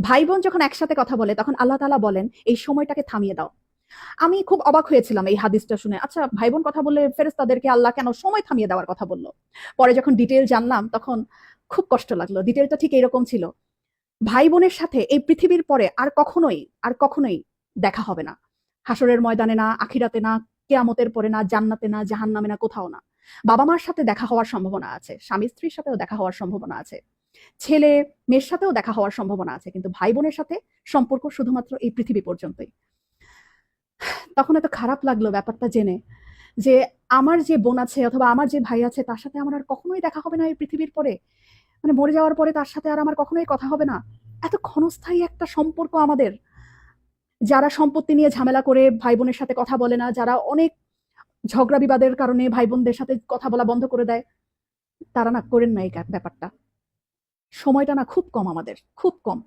ভাই বোন যখন একসাথে কথা বলে তখন আল্লাহ তাআলা বলেন এই সময়টাকে থামিয়ে দাও। আমি খুব অবাক হয়েছিলাম এই হাদিসটা শুনে। আচ্ছা, ভাই বোন কথা বললে ফেরেশতাদেরকে আল্লাহ কেন সময় থামিয়ে দেওয়ার কথা বলল? পরে যখন ডিটেইল জানলাম তখন খুব কষ্ট লাগলো। ডিটেইলটা ঠিক এরকম ছিল। ভাই বোনের সাথে এই পৃথিবীর পরে আর কখনোই দেখা হবে না। হাসরের ময়দানে না, আখিরাতে না, কিয়ামতের পরে না, জান্নাতে না, জাহান্নামে না, কোথাও না। বাবা মার সাথে দেখা হওয়ার সম্ভাবনা আছে, স্বামী স্ত্রীর সাথেও দেখা হওয়ার সম্ভাবনা আছে, ছেলে মেয়ের সাথেও দেখা হওয়ার সম্ভাবনা আছে, কিন্তু ভাই বোনের সাথে সম্পর্ক শুধুমাত্র এই পৃথিবী পর্যন্তই। তখন এত খারাপ লাগলো ব্যাপারটা জেনে যে আমার যে বোন আছে অথবা আমার যে ভাই আছে তার সাথে আমার আর কখনোই দেখা হবে না এই পৃথিবীর পরে। মানে মরে যাওয়ার পরে তার সাথে আর আমার কখনোই কথা হবে না। এত ক্ষণস্থায়ী একটা সম্পর্ক আমাদের। যারা সম্পত্তি নিয়ে ঝামেলা করে ভাই বোনের সাথে কথা বলে না, যারা অনেক ঝগড়া বিবাদের কারণে ভাই বোনদের সাথে কথা বলা বন্ধ করে দেয়, তারা না করেন না এই ব্যাপারটা। সময়টা না খুব কম আমাদের, খুব কম।